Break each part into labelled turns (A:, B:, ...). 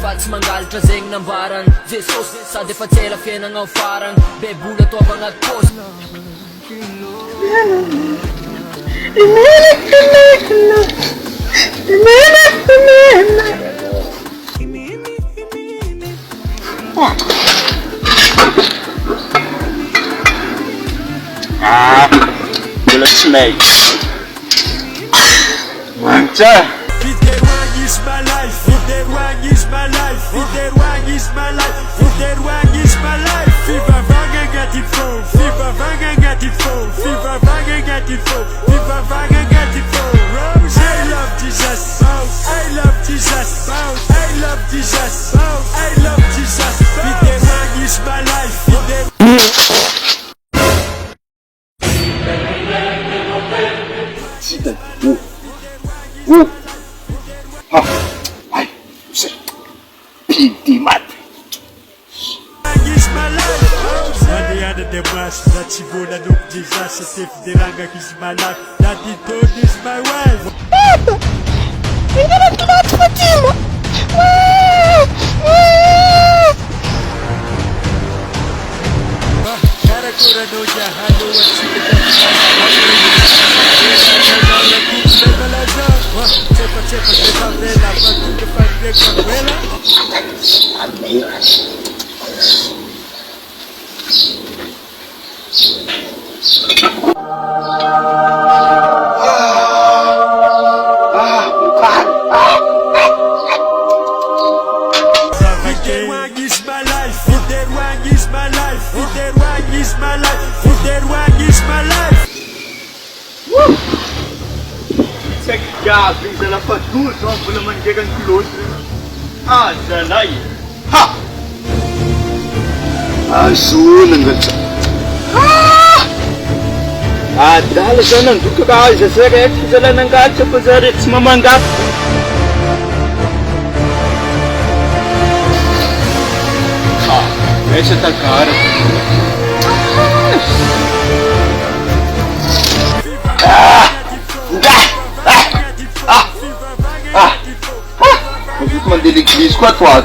A: fa tsy mangalatra zegny nambarany Jesosy sady efa tsela fiainagna farany bebola ataovagna kosy
B: Mbola tsy may mantsy
C: Fidéroagny is my life, fidéroagny is my life, fidéroagny is my life, fidéroagny is my life. Fivavagna agnaty fô, fivavagna agnaty fô, fivavagna agnaty fô, fivavagna agnaty fô. Rose, I love Jesus, I love Jesus, I love Jesus, I love Jesus. Fidéroagny is my life,
B: Ai, você pedi mate.
C: Mandeana de baixo, já te vou na no desastre. Se federanga que is my life, that the dog is my wife.
D: Menina, tu mata Fatima.
C: Cara cura no jahalo, a chica da Chepa vela, pra tudo faz bem com ela.
B: Amém.
C: Fidéroagny is my life, fidéroagny is my life, fidéroagny is my life, fidéroagny is my life.
B: Sai que gabi, ela faz tudo, só pela mangueira de piloto. Ah, Zanai. Ha! Azul, nangata. Ah, dala sana nduka ka isa sere, sala nangata pa sere, mamangap. Ah, essa tá cara. Mandei l'église quoi toi?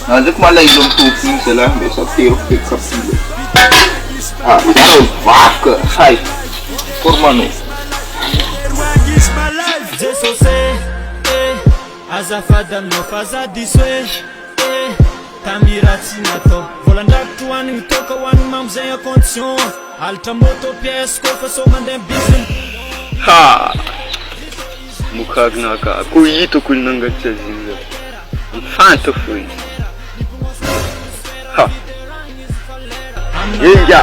B: Nanti malah ilmu tuping salah besok tiup pick-up dulu. Tahu vaca, hai, formano.
C: Azafada no faza diswe Tamirati nato volandragitro hoanigny toka hoanigny mamzay a condition alatra moto pièce kofa so mandeha business.
B: Ha! Mukhagna ka, ko hitako ny nangatsa azy mifanta fo izy. Ha! Inga!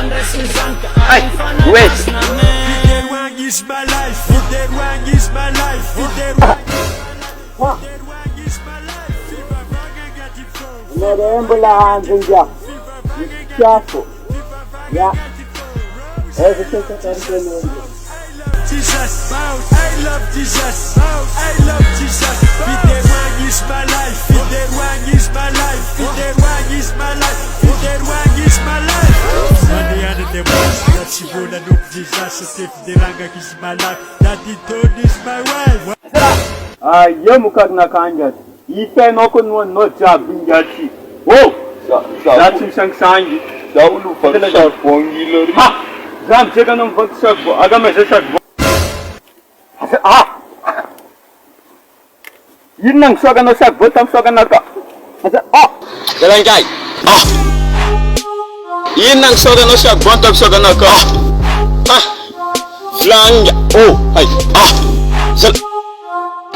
B: Ai! Wait!
C: Fidéroagny is my life, fidéroagny is my life, fidéroagny is my life.
D: Merembo la anzinja. Chafu. Ya. Ese que está cantando.
C: Jesus, I love Jesus, I love Jesus. Fidéroagny is my life, fidéroagny is my life, fidéroagny is my life, fidéroagny is my life. Mandeana de baixo, já te vou na no desastre. Se fidéranga que is my life, that the dog is my wife.
B: Yo mukhagna kanjat. Itanao ko no jiaby ingaty. Oh! Za tsy misangisangy. Za olo vaky charbon ilo ry. Ha! Za mijeka anao mivaky charbon. Aga maza charbon. Inona ny soakanao charbon tamin'ny soakanao ka? Galangay. Inona ny soakanao charbon tamin'ny soakanao ka? Flanga. Oh! Hay.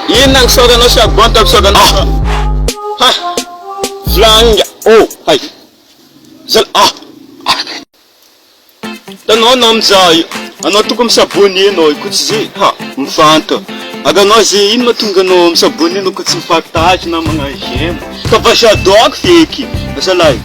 B: Inona ny soakanao charbon tamin'ny soakanao ka? Flanga. Oh! Hay. Tanao anao amin'izay, anao tokony misabony anao, ko tsy zay, mivanta. Aga anao zay ino mahatonga anao misabony anao ko tsy mipartage na magnano j'aime. Ka va j'adore feky, masalahy.